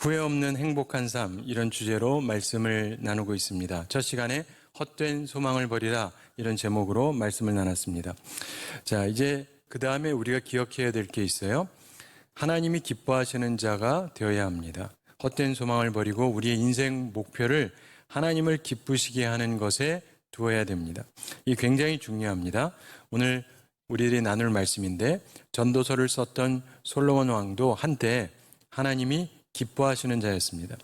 후회 없는 행복한 삶, 이런 주제로 말씀을 나누고 있습니다. 첫 시간에 헛된 소망을 버리라, 이런 제목으로 말씀을 나눴습니다. 자, 이제 그 다음에 우리가 기억해야 될 게 있어요. 하나님이 기뻐하시는 자가 되어야 합니다. 헛된 소망을 버리고 우리의 인생 목표를 하나님을 기쁘시게 하는 것에 두어야 됩니다. 이게 굉장히 중요합니다. 오늘 우리들이 나눌 말씀인데, 전도서를 썼던 솔로몬 왕도 한때 하나님이 기뻐하시는 자였습니다.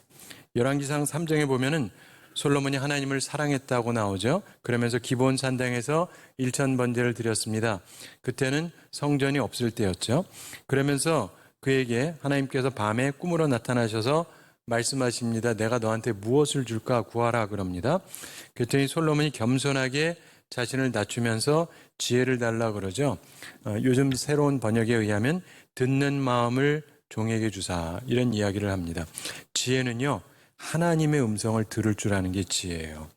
열왕기상 3장에 보면은 솔로몬이 하나님을 사랑했다고 나오죠. 그러면서 기브온 산당에서 1000번제를 드렸습니다. 그때는 성전이 없을 때였죠. 그러면서 그에게 하나님께서 밤에 꿈으로 나타나셔서 말씀하십니다. 내가 너한테 무엇을 줄까 구하라 그럽니다. 그랬더니 솔로몬이 겸손하게 자신을 낮추면서 지혜를 달라 그러죠. 요즘 새로운 번역에 의하면 듣는 마음을 종에게 주사, 이런 이야기를 합니다. 지혜는요, 하나님의 음성을 들을 줄 아는 게 지혜예요.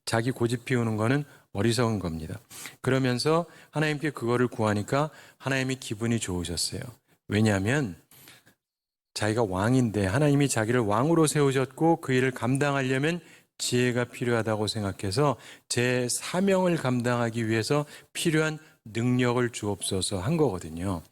자기 고집 피우는 거는 어리석은 겁니다. 그러면서 하나님께 그거를 구하니까 하나님이 기분이 좋으셨어요. 왜냐하면 자기가 왕인데 하나님이 자기를 왕으로 세우셨고 그 일을 감당하려면 지혜가 필요하다고 생각해서 제 사명을 감당하기 위해서 필요한 능력을 주옵소서 한 거거든요.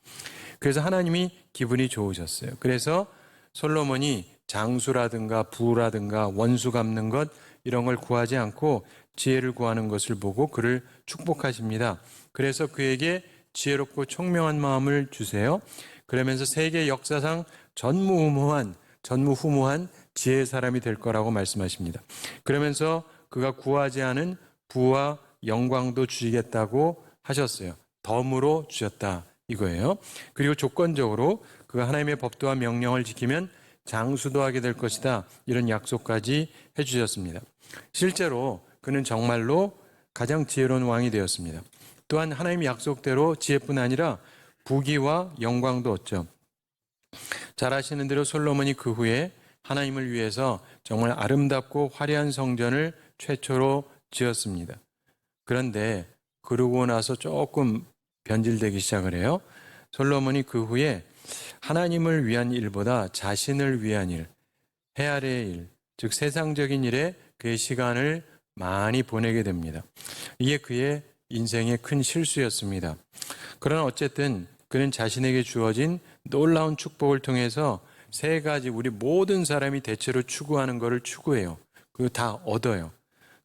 그래서 하나님이 기분이 좋으셨어요. 그래서 솔로몬이 장수라든가 부라든가 원수 갚는 것, 이런 걸 구하지 않고 지혜를 구하는 것을 보고 그를 축복하십니다. 그래서 그에게 지혜롭고 총명한 마음을 주세요. 그러면서 세계 역사상 전무후무한 지혜의 사람이 될 거라고 말씀하십니다. 그러면서 그가 구하지 않은 부와 영광도 주시겠다고 하셨어요. 덤으로 주셨다, 이거예요. 그리고 조건적으로 그가 하나님의 법도와 명령을 지키면 장수도 하게 될 것이다, 이런 약속까지 해주셨습니다. 실제로 그는 정말로 가장 지혜로운 왕이 되었습니다. 또한 하나님의 약속대로 지혜뿐 아니라 부귀와 영광도 얻죠. 잘 아시는 대로 솔로몬이 그 후에 하나님을 위해서 정말 아름답고 화려한 성전을 최초로 지었습니다. 그런데 그러고 나서 조금 변질되기 시작을 해요. 솔로몬이 그 후에 하나님을 위한 일보다 자신을 위한 일, 헤아려의 일, 즉 세상적인 일에 그의 시간을 많이 보내게 됩니다. 이게 그의 인생의 큰 실수였습니다. 그러나 어쨌든 그는 자신에게 주어진 놀라운 축복을 통해서 세 가지, 우리 모든 사람이 대체로 추구하는 것을 추구해요. 그거 다 얻어요.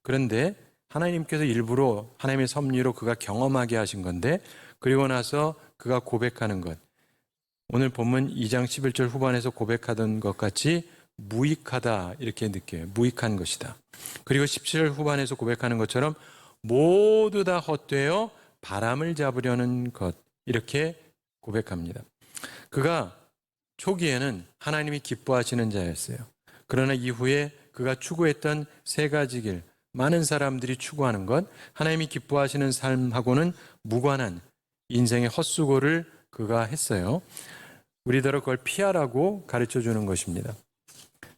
그런데 하나님께서 일부러 하나님의 섭리로 그가 경험하게 하신 건데, 그리고 나서 그가 고백하는 것, 오늘 본문 2장 11절 후반에서 고백하던 것 같이 무익하다, 이렇게 느껴요. 무익한 것이다. 그리고 17절 후반에서 고백하는 것처럼 모두 다 헛되어 바람을 잡으려는 것, 이렇게 고백합니다. 그가 초기에는 하나님이 기뻐하시는 자였어요. 그러나 이후에 그가 추구했던 세 가지 길, 많은 사람들이 추구하는 것, 하나님이 기뻐하시는 삶하고는 무관한 인생의 헛수고를 그가 했어요. 우리더러 그걸 피하라고 가르쳐 주는 것입니다.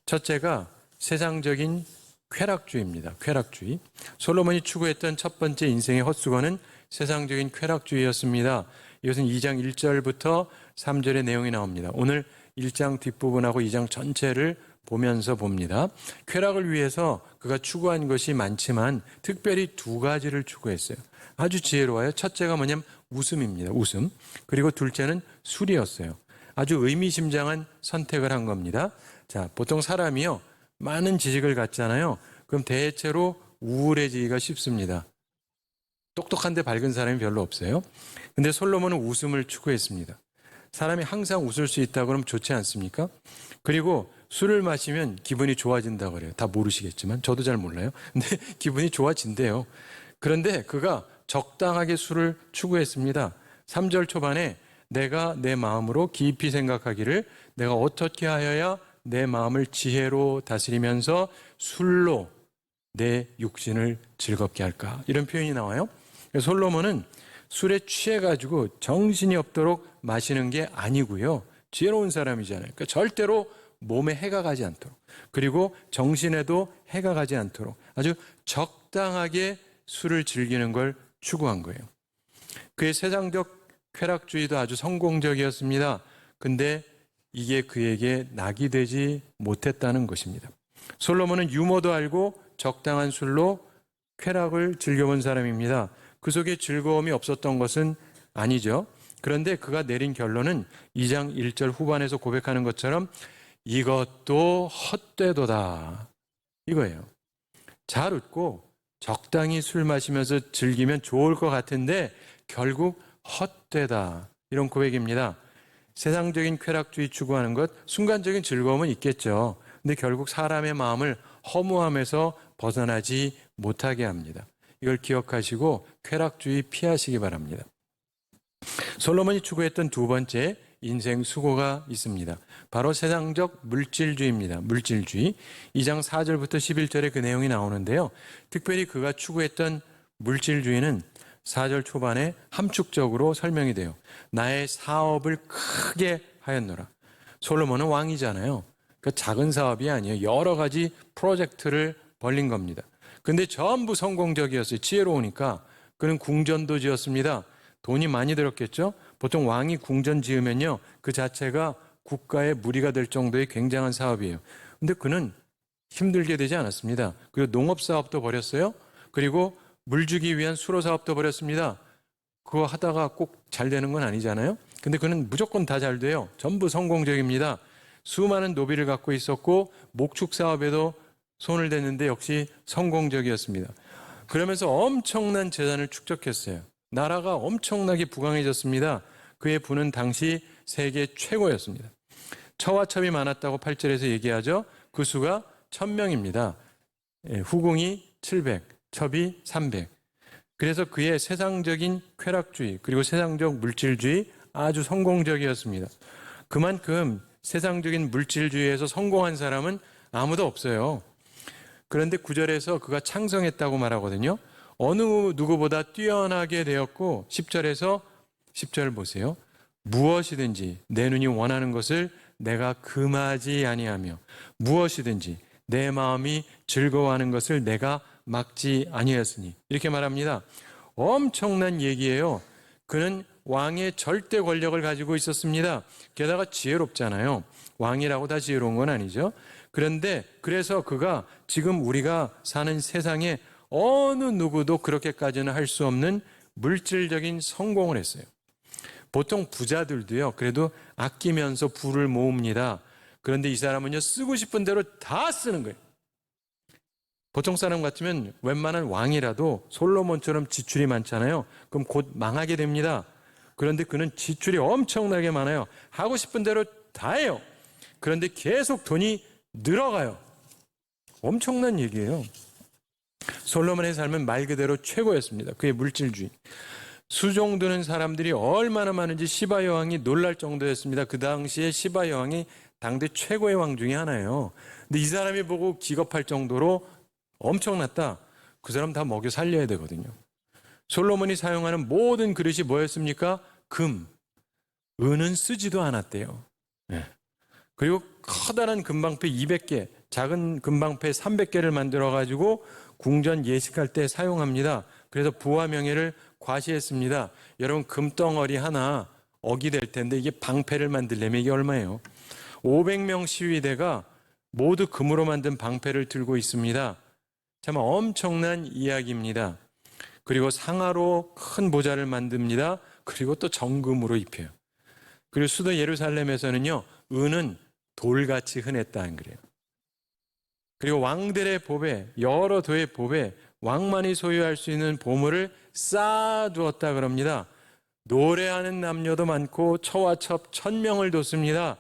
첫째가 세상적인 쾌락주의입니다. 쾌락주의. 솔로몬이 추구했던 첫 번째 인생의 헛수고는 세상적인 쾌락주의였습니다. 이것은 2장 1절부터 3절의 내용이 나옵니다. 오늘 1장 뒷부분하고 2장 전체를 보면서 봅니다. 쾌락을 위해서 그가 추구한 것이 많지만 특별히 두 가지를 추구했어요. 아주 지혜로워요. 첫째가 뭐냐면 웃음입니다. 웃음. 그리고 둘째는 술이었어요. 아주 의미심장한 선택을 한 겁니다. 자, 보통 사람이요, 많은 지식을 갖잖아요. 그럼 대체로 우울해지기가 쉽습니다. 똑똑한데 밝은 사람이 별로 없어요. 근데 솔로몬은 웃음을 추구했습니다. 사람이 항상 웃을 수 있다고 그러면 좋지 않습니까? 그리고 술을 마시면 기분이 좋아진다고 그래요. 다 모르시겠지만 저도 잘 몰라요. 근데 기분이 좋아진대요. 그런데 그가 적당하게 술을 추구했습니다. 3절 초반에 내가 내 마음으로 깊이 생각하기를 내가 어떻게 하여야 내 마음을 지혜로 다스리면서 술로 내 육신을 즐겁게 할까, 이런 표현이 나와요. 솔로몬은 술에 취해가지고 정신이 없도록 마시는 게 아니고요, 지혜로운 사람이잖아요. 그러니까 절대로 몸에 해가 가지 않도록, 그리고 정신에도 해가 가지 않도록 아주 적당하게 술을 즐기는 걸 추구한 거예요. 그의 세상적 쾌락주의도 아주 성공적이었습니다. 근데 이게 그에게 낙이 되지 못했다는 것입니다. 솔로몬은 유머도 알고 적당한 술로 쾌락을 즐겨본 사람입니다. 그 속에 즐거움이 없었던 것은 아니죠. 그런데 그가 내린 결론은 2장 1절 후반에서 고백하는 것처럼 이것도 헛되도다 이거예요. 잘 웃고 적당히 술 마시면서 즐기면 좋을 것 같은데 결국 헛되다 이런 고백입니다. 세상적인 쾌락주의 추구하는 것, 순간적인 즐거움은 있겠죠. 근데 결국 사람의 마음을 허무함에서 벗어나지 못하게 합니다. 이걸 기억하시고 쾌락주의 피하시기 바랍니다. 솔로몬이 추구했던 두 번째 인생 수고가 있습니다. 바로 세상적 물질주의입니다. 물질주의. 2장 4절부터 11절에 그 내용이 나오는데요. 특별히 그가 추구했던 물질주의는 4절 초반에 함축적으로 설명이 돼요. 나의 사업을 크게 하였노라. 솔로몬은 왕이잖아요. 그 작은 사업이 아니에요. 여러 가지 프로젝트를 벌린 겁니다. 근데 전부 성공적이었어요. 지혜로우니까. 그는 궁전도 지었습니다. 돈이 많이 들었겠죠? 보통 왕이 궁전 지으면요, 그 자체가 국가의 무리가 될 정도의 굉장한 사업이에요. 근데 그는 힘들게 되지 않았습니다. 그리고 농업사업도 벌였어요. 그리고 물 주기 위한 수로 사업도 벌였습니다. 그거 하다가 꼭 잘 되는 건 아니잖아요. 근데 그는 무조건 다 잘 돼요. 전부 성공적입니다. 수많은 노비를 갖고 있었고 목축 사업에도 손을 댔는데 역시 성공적이었습니다. 그러면서 엄청난 재산을 축적했어요. 나라가 엄청나게 부강해졌습니다. 그의 부는 당시 세계 최고였습니다. 처와 첩이 많았다고 8절에서 얘기하죠. 그 수가 1000명입니다. 후궁이 700, 첩이 300. 그래서 그의 세상적인 쾌락주의 그리고 세상적 물질주의 아주 성공적이었습니다. 그만큼 세상적인 물질주의에서 성공한 사람은 아무도 없어요. 그런데 9절에서 그가 창성했다고 말하거든요. 어느 누구보다 뛰어나게 되었고 10절 보세요. 무엇이든지 내 눈이 원하는 것을 내가 금하지 아니하며 무엇이든지 내 마음이 즐거워하는 것을 내가 막지 아니하였으니 이렇게 말합니다. 엄청난 얘기예요. 그는 왕의 절대 권력을 가지고 있었습니다. 게다가 지혜롭잖아요. 왕이라고 다 지혜로운 건 아니죠. 그런데 그래서 그가 지금 우리가 사는 세상에 어느 누구도 그렇게까지는 할 수 없는 물질적인 성공을 했어요. 보통 부자들도요, 그래도 아끼면서 부를 모읍니다. 그런데 이 사람은요, 쓰고 싶은 대로 다 쓰는 거예요. 보통 사람 같으면 웬만한 왕이라도 솔로몬처럼 지출이 많잖아요. 그럼 곧 망하게 됩니다. 그런데 그는 지출이 엄청나게 많아요. 하고 싶은 대로 다 해요. 그런데 계속 돈이 늘어가요. 엄청난 얘기예요. 솔로몬의 삶은 말 그대로 최고였습니다. 그의 물질주의. 수종 드는 사람들이 얼마나 많은지 시바 여왕이 놀랄 정도였습니다. 그 당시에 시바 여왕이 당대 최고의 왕 중에 하나예요. 근데 이 사람이 보고 기겁할 정도로 엄청났다. 그 사람 다 먹여 살려야 되거든요. 솔로몬이 사용하는 모든 그릇이 뭐였습니까? 금. 은은 쓰지도 않았대요. 네. 그리고 커다란 금방패 200개, 작은 금방패 300개를 만들어가지고 궁전 예식할 때 사용합니다. 그래서 부와 명예를 과시했습니다. 여러분, 금덩어리 하나 어기될 텐데 이게 방패를 만들려면 이게 얼마예요? 500명 시위대가 모두 금으로 만든 방패를 들고 있습니다. 참 엄청난 이야기입니다. 그리고 상아로 큰 모자를 만듭니다. 그리고 또 정금으로 입혀요. 그리고 수도 예루살렘에서는요, 은은 돌같이 흔했다는 그래요. 그리고 왕들의 보배, 여러 도의 보배, 왕만이 소유할 수 있는 보물을 쌓아두었다 그럽니다. 노래하는 남녀도 많고 처와 첩 1000명을 뒀습니다.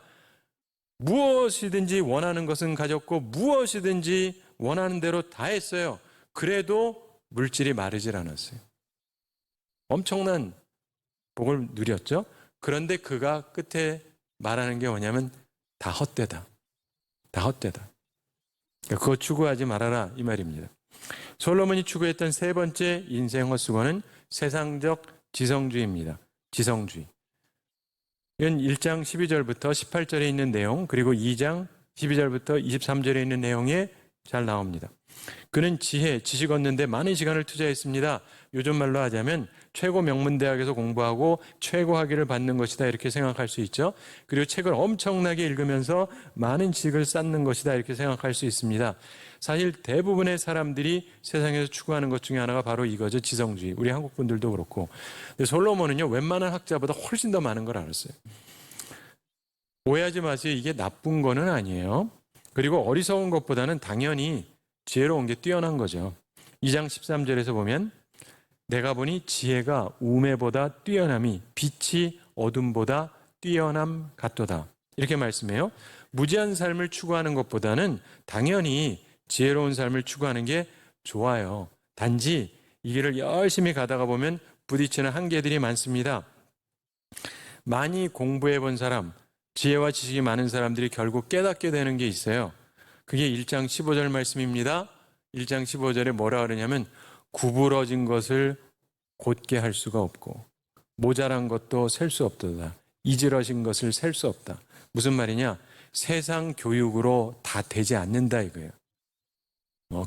무엇이든지 원하는 것은 가졌고 무엇이든지 원하는 대로 다 했어요. 그래도 물질이 마르질 않았어요. 엄청난 복을 누렸죠. 그런데 그가 끝에 말하는 게 뭐냐면 다 헛되다. 다 헛되다. 그거 추구하지 말아라 이 말입니다. 솔로몬이 추구했던 세 번째 인생 헛수고는 세상적 지성주의입니다. 지성주의. 이건 1장 12절부터 18절에 있는 내용, 그리고 2장 12절부터 23절에 있는 내용에 잘 나옵니다. 그는 지혜, 지식 얻는 데 많은 시간을 투자했습니다. 요즘 말로 하자면 최고 명문대학에서 공부하고 최고 학위를 받는 것이다 이렇게 생각할 수 있죠. 그리고 책을 엄청나게 읽으면서 많은 지식을 쌓는 것이다 이렇게 생각할 수 있습니다. 사실 대부분의 사람들이 세상에서 추구하는 것 중에 하나가 바로 이거죠. 지성주의. 우리 한국 분들도 그렇고. 근데 솔로몬은요, 웬만한 학자보다 훨씬 더 많은 걸 알았어요. 오해하지 마세요. 이게 나쁜 거는 아니에요. 그리고 어리석은 것보다는 당연히 지혜로운 게 뛰어난 거죠. 2장 13절에서 보면 내가 보니 지혜가 우매보다 뛰어남이 빛이 어둠보다 뛰어남 같도다. 이렇게 말씀해요. 무지한 삶을 추구하는 것보다는 당연히 지혜로운 삶을 추구하는 게 좋아요. 단지 이 길을 열심히 가다가 보면 부딪히는 한계들이 많습니다. 많이 공부해 본 사람, 지혜와 지식이 많은 사람들이 결국 깨닫게 되는 게 있어요. 그게 1장 15절 말씀입니다. 1장 15절에 뭐라 그러냐면 구부러진 것을 곧게 할 수가 없고 모자란 것도 셀 수 없도다. 이지러진 것을 셀 수 없다. 무슨 말이냐? 세상 교육으로 다 되지 않는다 이거예요.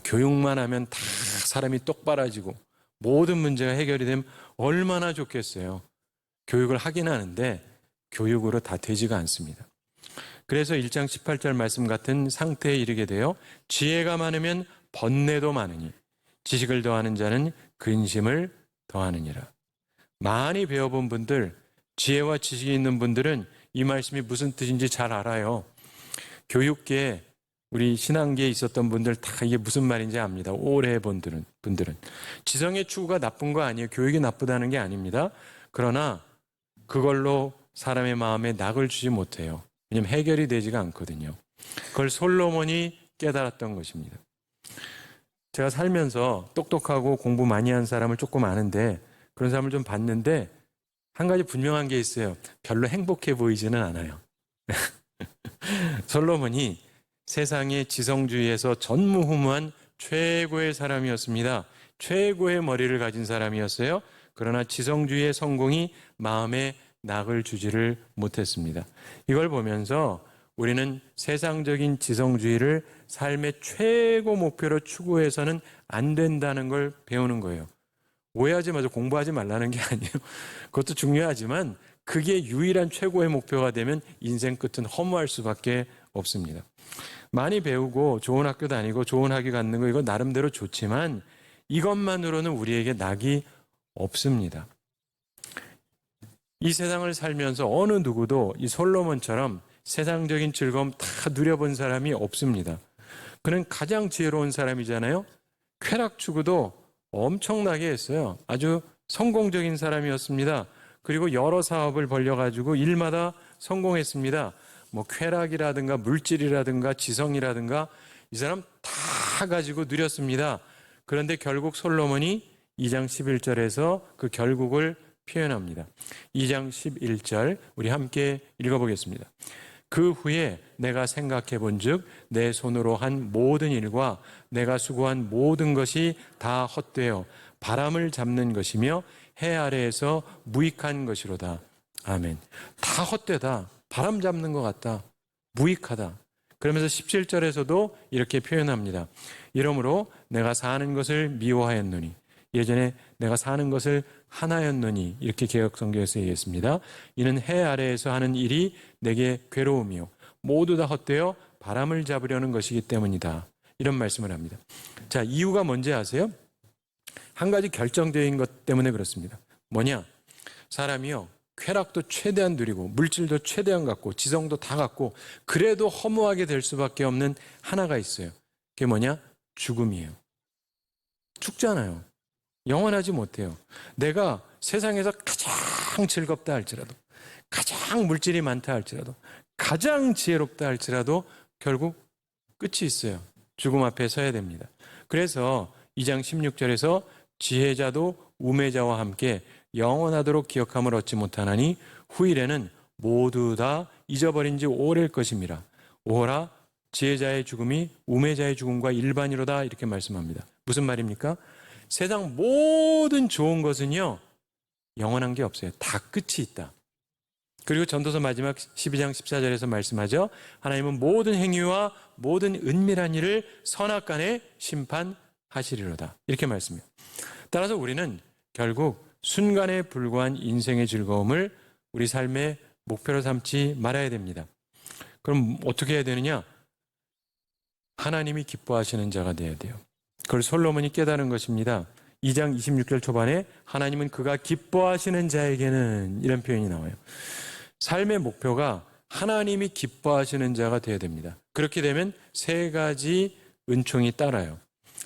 교육만 하면 다 사람이 똑바라지고 모든 문제가 해결이 되면 얼마나 좋겠어요. 교육을 하긴 하는데 교육으로 다 되지가 않습니다. 그래서 1장 18절 말씀 같은 상태에 이르게 되어 지혜가 많으면 번뇌도 많으니 지식을 더하는 자는 근심을 더하느니라. 많이 배워본 분들, 지혜와 지식이 있는 분들은 이 말씀이 무슨 뜻인지 잘 알아요. 교육계에 우리 신앙계에 있었던 분들 다 이게 무슨 말인지 압니다. 오래 해본 분들은. 지성의 추구가 나쁜 거 아니에요. 교육이 나쁘다는 게 아닙니다. 그러나 그걸로 사람의 마음에 낙을 주지 못해요. 왜냐하면 해결이 되지가 않거든요. 그걸 솔로몬이 깨달았던 것입니다. 제가 살면서 똑똑하고 공부 많이 한 사람을 조금 아는데 그런 사람을 좀 봤는데 한 가지 분명한 게 있어요. 별로 행복해 보이지는 않아요. 솔로몬이 세상의 지성주의에서 전무후무한 최고의 사람이었습니다. 최고의 머리를 가진 사람이었어요. 그러나 지성주의의 성공이 마음에 낙을 주지를 못했습니다. 이걸 보면서 우리는 세상적인 지성주의를 삶의 최고 목표로 추구해서는 안 된다는 걸 배우는 거예요. 오해하지 마세요. 공부하지 말라는 게 아니에요. 그것도 중요하지만 그게 유일한 최고의 목표가 되면 인생 끝은 허무할 수밖에 없습니다. 많이 배우고 좋은 학교 다니고 좋은 학위 갖는 거 이거 나름대로 좋지만 이것만으로는 우리에게 낙이 없습니다. 이 세상을 살면서 어느 누구도 이 솔로몬처럼 세상적인 즐거움 다 누려본 사람이 없습니다. 그는 가장 지혜로운 사람이잖아요. 쾌락 추구도 엄청나게 했어요. 아주 성공적인 사람이었습니다. 그리고 여러 사업을 벌려가지고 일마다 성공했습니다. 뭐 쾌락이라든가 물질이라든가 지성이라든가 이 사람 다 가지고 누렸습니다. 그런데 결국 솔로몬이 2장 11절에서 그 결국을 표현합니다. 2장 11절 우리 함께 읽어보겠습니다. 그 후에 내가 생각해 본즉 내 손으로 한 모든 일과 내가 수고한 모든 것이 다 헛되어 바람을 잡는 것이며 해 아래에서 무익한 것이로다. 아멘. 다 헛되다. 바람 잡는 것 같다. 무익하다. 그러면서 17절에서도 이렇게 표현합니다. 이러므로 내가 사는 것을 미워하였노니 예전에 내가 사는 것을 하나였노니 이렇게 개역성경에서 얘기했습니다. 이는 해 아래에서 하는 일이 내게 괴로움이요 모두 다 헛되어 바람을 잡으려는 것이기 때문이다. 이런 말씀을 합니다. 자, 이유가 뭔지 아세요? 한 가지 결정적인 것 때문에 그렇습니다. 뭐냐? 사람이요 쾌락도 최대한 누리고 물질도 최대한 갖고 지성도 다 갖고 그래도 허무하게 될 수밖에 없는 하나가 있어요. 그게 뭐냐? 죽음이에요. 죽잖아요. 영원하지 못해요. 내가 세상에서 가장 즐겁다 할지라도 가장 물질이 많다 할지라도 가장 지혜롭다 할지라도 결국 끝이 있어요. 죽음 앞에 서야 됩니다. 그래서 2장 16절에서 지혜자도 우매자와 함께 영원하도록 기억함을 얻지 못하나니 후일에는 모두 다 잊어버린 지 오래일 것임이라. 오호라 지혜자의 죽음이 우매자의 죽음과 일반이로다 이렇게 말씀합니다. 무슨 말입니까? 세상 모든 좋은 것은요 영원한 게 없어요. 다 끝이 있다. 그리고 전도서 마지막 12장 14절에서 말씀하죠. 하나님은 모든 행위와 모든 은밀한 일을 선악간에 심판하시리로다. 이렇게 말씀해요. 따라서 우리는 결국 순간에 불과한 인생의 즐거움을 우리 삶의 목표로 삼지 말아야 됩니다. 그럼 어떻게 해야 되느냐? 하나님이 기뻐하시는 자가 되어야 돼요. 그걸 솔로몬이 깨달은 것입니다. 2장 26절 초반에 하나님은 그가 기뻐하시는 자에게는 이런 표현이 나와요. 삶의 목표가 하나님이 기뻐하시는 자가 되어야 됩니다. 그렇게 되면 세 가지 은총이 따라요.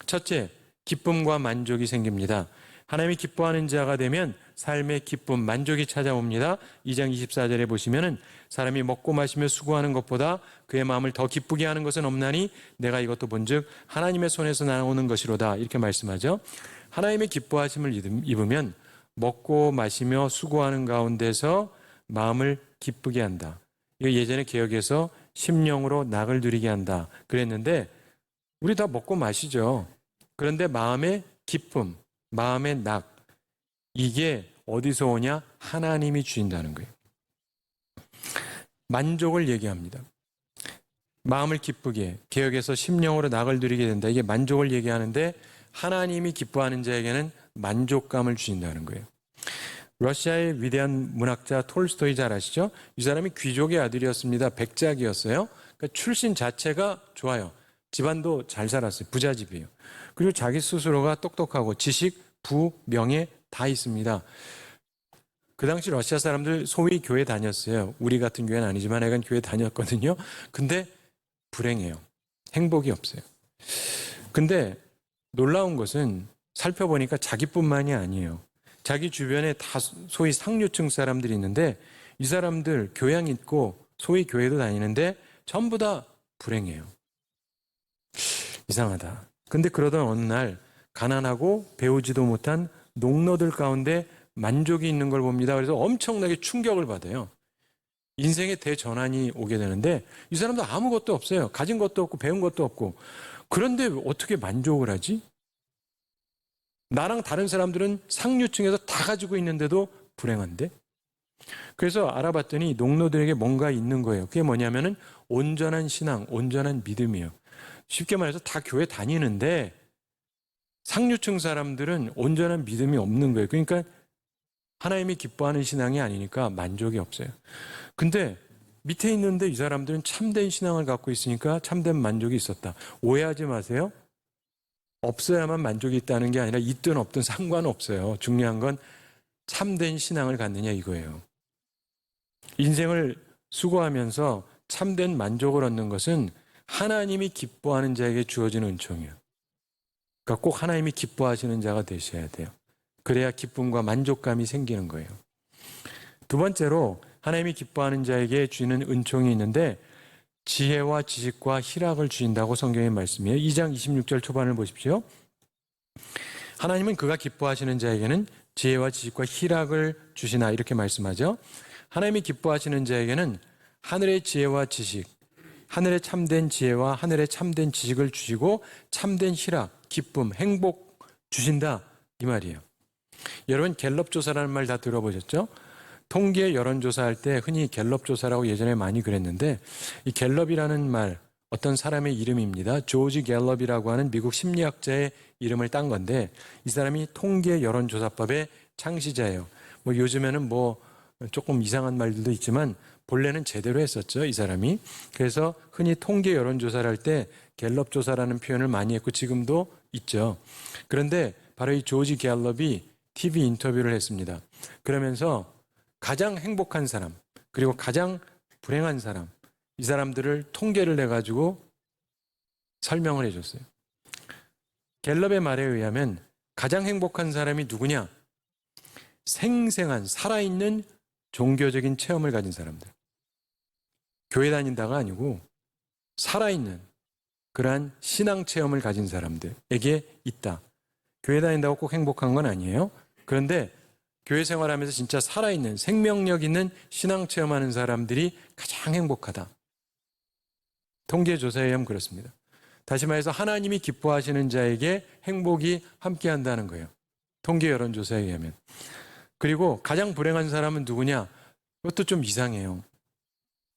첫째, 기쁨과 만족이 생깁니다. 하나님이 기뻐하는 자가 되면 삶의 기쁨, 만족이 찾아옵니다. 2장 24절에 보시면은 사람이 먹고 마시며 수고하는 것보다 그의 마음을 더 기쁘게 하는 것은 없나니 내가 이것도 본즉 하나님의 손에서 나오는 것이로다. 이렇게 말씀하죠. 하나님의 기뻐하심을 입으면 먹고 마시며 수고하는 가운데서 마음을 기쁘게 한다. 이거 예전에 개역에서 심령으로 낙을 누리게 한다 그랬는데 우리 다 먹고 마시죠. 그런데 마음의 기쁨, 마음의 낙, 이게 어디서 오냐? 하나님이 주신다는 거예요. 만족을 얘기합니다. 마음을 기쁘게, 개역에서 심령으로 낙을 누리게 된다. 이게 만족을 얘기하는데 하나님이 기뻐하는 자에게는 만족감을 주신다는 거예요. 러시아의 위대한 문학자 톨스토이 잘 아시죠? 이 사람이 귀족의 아들이었습니다. 백작이었어요. 그러니까 출신 자체가 좋아요. 집안도 잘 살았어요. 부잣집이에요. 그리고 자기 스스로가 똑똑하고 지식, 부, 명예 다 있습니다. 그 당시 러시아 사람들 소위 교회 다녔어요. 우리 같은 교회는 아니지만 애간 교회 다녔거든요. 근데 불행해요. 행복이 없어요. 근데 놀라운 것은 살펴보니까 자기뿐만이 아니에요. 자기 주변에 다 소위 상류층 사람들이 있는데 이 사람들 교양 있고 소위 교회도 다니는데 전부 다 불행해요. 이상하다. 근데 그러던 어느 날 가난하고 배우지도 못한 농노들 가운데 만족이 있는 걸 봅니다. 그래서 엄청나게 충격을 받아요. 인생의 대전환이 오게 되는데 이 사람도 아무것도 없어요. 가진 것도 없고 배운 것도 없고. 그런데 어떻게 만족을 하지? 나랑 다른 사람들은 상류층에서 다 가지고 있는데도 불행한데? 그래서 알아봤더니 농노들에게 뭔가 있는 거예요. 그게 뭐냐면은 온전한 신앙, 온전한 믿음이에요. 쉽게 말해서 다 교회 다니는데 상류층 사람들은 온전한 믿음이 없는 거예요. 그러니까 하나님이 기뻐하는 신앙이 아니니까 만족이 없어요. 근데 밑에 있는데 이 사람들은 참된 신앙을 갖고 있으니까 참된 만족이 있었다. 오해하지 마세요. 없어야만 만족이 있다는 게 아니라 있든 없든 상관없어요. 중요한 건 참된 신앙을 갖느냐 이거예요. 인생을 수고하면서 참된 만족을 얻는 것은 하나님이 기뻐하는 자에게 주어지는 은총이에요. 그러니까 꼭 하나님이 기뻐하시는 자가 되셔야 돼요. 그래야 기쁨과 만족감이 생기는 거예요. 두 번째로 하나님이 기뻐하는 자에게 주시는 은총이 있는데 지혜와 지식과 희락을 주신다고 성경의 말씀이에요. 2장 26절 초반을 보십시오. 하나님은 그가 기뻐하시는 자에게는 지혜와 지식과 희락을 주시나 이렇게 말씀하죠. 하나님이 기뻐하시는 자에게는 하늘의 지혜와 지식, 하늘의 참된 지혜와 하늘의 참된 지식을 주시고 참된 희락, 기쁨, 행복 주신다 이 말이에요. 여러분 갤럽 조사라는 말 다 들어보셨죠? 통계 여론조사할 때 흔히 갤럽 조사라고 예전에 많이 그랬는데 이 갤럽이라는 말 어떤 사람의 이름입니다. 조지 갤럽이라고 하는 미국 심리학자의 이름을 딴 건데 이 사람이 통계 여론조사법의 창시자예요. 뭐 요즘에는 뭐 조금 이상한 말들도 있지만 본래는 제대로 했었죠, 이 사람이. 그래서 흔히 통계 여론조사를 할 때 갤럽 조사라는 표현을 많이 했고 지금도 있죠. 그런데 바로 이 조지 갤럽이 TV 인터뷰를 했습니다. 그러면서 가장 행복한 사람, 그리고 가장 불행한 사람, 이 사람들을 통계를 내가지고 설명을 해줬어요. 갤럽의 말에 의하면 가장 행복한 사람이 누구냐? 생생한, 살아있는 종교적인 체험을 가진 사람들. 교회 다닌다가 아니고 살아있는 그러한 신앙 체험을 가진 사람들에게 있다. 교회 다닌다고 꼭 행복한 건 아니에요. 그런데 교회 생활하면서 진짜 살아있는 생명력 있는 신앙 체험하는 사람들이 가장 행복하다. 통계조사에 의하면 그렇습니다. 다시 말해서 하나님이 기뻐하시는 자에게 행복이 함께한다는 거예요. 통계 여론조사에 의하면. 그리고 가장 불행한 사람은 누구냐? 그것도 좀 이상해요.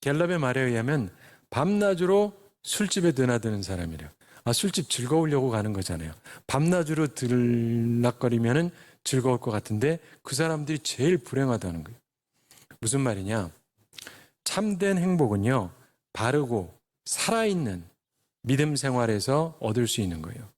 갤럽의 말에 의하면 밤낮으로 술집에 드나드는 사람이래요. 술집 즐거우려고 가는 거잖아요. 밤낮으로 들락거리면은 즐거울 것 같은데 그 사람들이 제일 불행하다는 거예요. 무슨 말이냐? 참된 행복은요, 바르고 살아있는 믿음 생활에서 얻을 수 있는 거예요.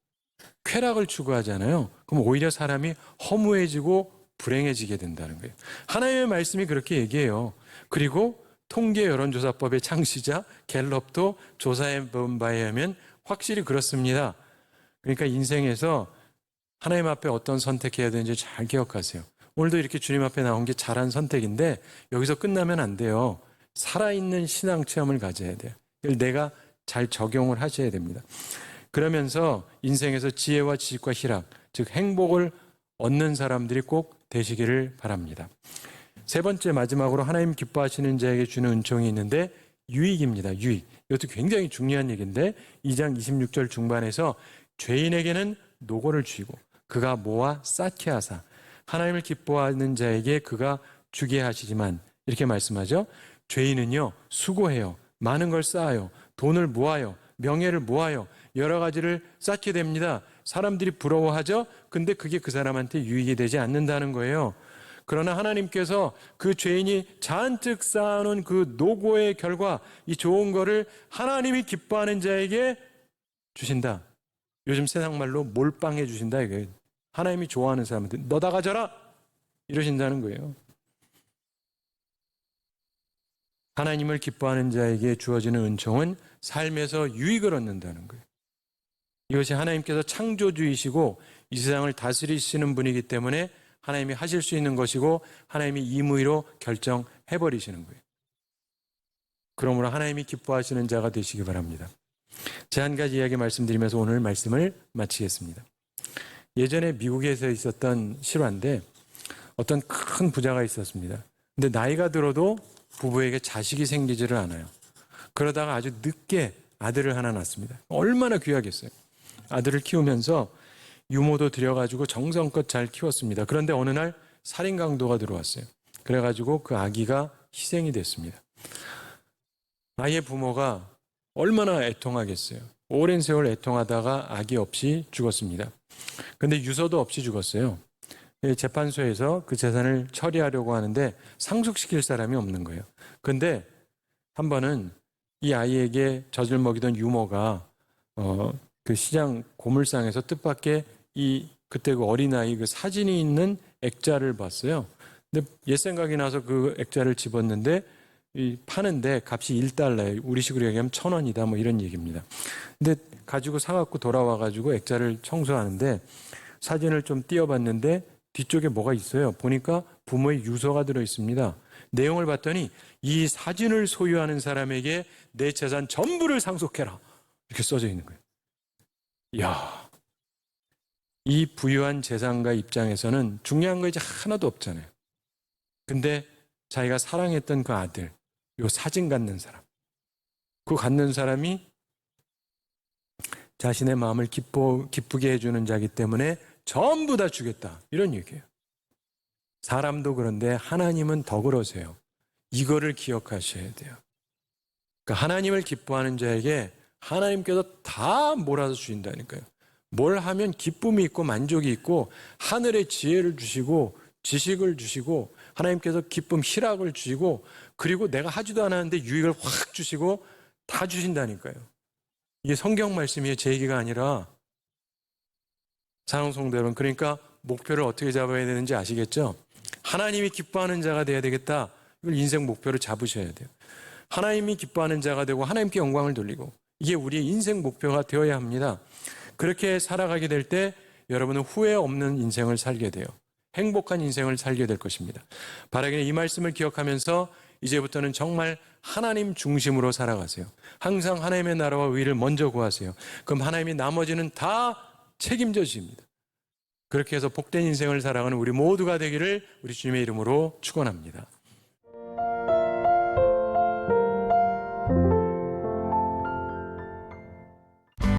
쾌락을 추구하잖아요. 그럼 오히려 사람이 허무해지고 불행해지게 된다는 거예요. 하나님의 말씀이 그렇게 얘기해요. 그리고 통계 여론조사법의 창시자 갤럽도 조사해 본 바에 의하면 확실히 그렇습니다. 그러니까 인생에서 하나님 앞에 어떤 선택해야 되는지 잘 기억하세요. 오늘도 이렇게 주님 앞에 나온 게 잘한 선택인데 여기서 끝나면 안 돼요. 살아있는 신앙 체험을 가져야 돼요. 이걸 내가 잘 적용을 하셔야 됩니다. 그러면서 인생에서 지혜와 지식과 희락, 즉 행복을 얻는 사람들이 꼭 되시기를 바랍니다. 세 번째, 마지막으로 하나님 기뻐하시는 자에게 주는 은총이 있는데 유익입니다. 유익. 이것도 굉장히 중요한 얘기인데 2장 26절 중반에서 죄인에게는 노고를 주시고 그가 모아 쌓게 하사 하나님을 기뻐하는 자에게 그가 주게 하시지만 이렇게 말씀하죠. 죄인은요, 수고해요. 많은 걸 쌓아요. 돈을 모아요. 명예를 모아요. 여러 가지를 쌓게 됩니다. 사람들이 부러워하죠. 근데 그게 그 사람한테 유익이 되지 않는다는 거예요. 그러나 하나님께서 그 죄인이 잔뜩 쌓아놓은 그 노고의 결과 이 좋은 거를 하나님이 기뻐하는 자에게 주신다. 요즘 세상 말로 몰빵해 주신다 이거예요. 하나님이 좋아하는 사람한테 너다 가져라 이러신다는 거예요. 하나님을 기뻐하는 자에게 주어지는 은총은 삶에서 유익을 얻는다는 거예요. 이것이 하나님께서 창조주이시고 이 세상을 다스리시는 분이기 때문에 하나님이 하실 수 있는 것이고 하나님이 임의로 결정해버리시는 거예요. 그러므로 하나님이 기뻐하시는 자가 되시기 바랍니다. 제 한 가지 이야기 말씀드리면서 오늘 말씀을 마치겠습니다. 예전에 미국에서 있었던 실화인데 어떤 큰 부자가 있었습니다. 근데 나이가 들어도 부부에게 자식이 생기지를 않아요. 그러다가 아주 늦게 아들을 하나 낳습니다. 얼마나 귀하겠어요. 아들을 키우면서 유모도 들여가지고 정성껏 잘 키웠습니다. 그런데 어느 날 살인 강도가 들어왔어요. 그래가지고 그 아기가 희생이 됐습니다. 아이의 부모가 얼마나 애통하겠어요. 오랜 세월 애통하다가 아기 없이 죽었습니다. 근데 유서도 없이 죽었어요. 재판소에서 그 재산을 처리하려고 하는데 상속시킬 사람이 없는 거예요. 근데 한 번은 이 아이에게 젖을 먹이던 유모가 그 시장 고물상에서 뜻밖의 그때 그 어린아이 그 사진이 있는 액자를 봤어요. 근데 옛 생각이 나서 그 액자를 집었는데 파는데 값이 1달러예요. 우리식으로 얘기하면 1,000원이다 뭐 이런 얘기입니다. 근데 가지고 사갖고 돌아와가지고 액자를 청소하는데 사진을 좀 띄워봤는데 뒤쪽에 뭐가 있어요. 보니까 부모의 유서가 들어있습니다. 내용을 봤더니 이 사진을 소유하는 사람에게 내 재산 전부를 상속해라 이렇게 써져 있는 거예요. 이야, 이 부유한 재산가 입장에서는 중요한 거 이제 하나도 없잖아요. 근데 자기가 사랑했던 그 아들, 요 사진 갖는 사람, 그 갖는 사람이 자신의 마음을 기쁘게 해주는 자기 때문에 전부 다 주겠다 이런 얘기예요. 사람도 그런데 하나님은 더 그러세요. 이거를 기억하셔야 돼요. 그러니까 하나님을 기뻐하는 자에게 하나님께서 다 몰아서 주신다니까요. 뭘 하면 기쁨이 있고 만족이 있고 하늘의 지혜를 주시고 지식을 주시고 하나님께서 기쁨 희락을 주시고 그리고 내가 하지도 않았는데 유익을 확 주시고 다 주신다니까요. 이게 성경 말씀이에요. 제 얘기가 아니라. 사랑하는 성도 여러분, 그러니까 목표를 어떻게 잡아야 되는지 아시겠죠? 하나님이 기뻐하는 자가 돼야 되겠다. 이걸 인생 목표로 잡으셔야 돼요. 하나님이 기뻐하는 자가 되고 하나님께 영광을 돌리고 이게 우리의 인생 목표가 되어야 합니다. 그렇게 살아가게 될 때 여러분은 후회 없는 인생을 살게 돼요. 행복한 인생을 살게 될 것입니다. 바라기는 이 말씀을 기억하면서 이제부터는 정말 하나님 중심으로 살아가세요. 항상 하나님의 나라와 의를 먼저 구하세요. 그럼 하나님이 나머지는 다 책임져 주십니다. 그렇게 해서 복된 인생을 살아가는 우리 모두가 되기를 우리 주님의 이름으로 축원합니다.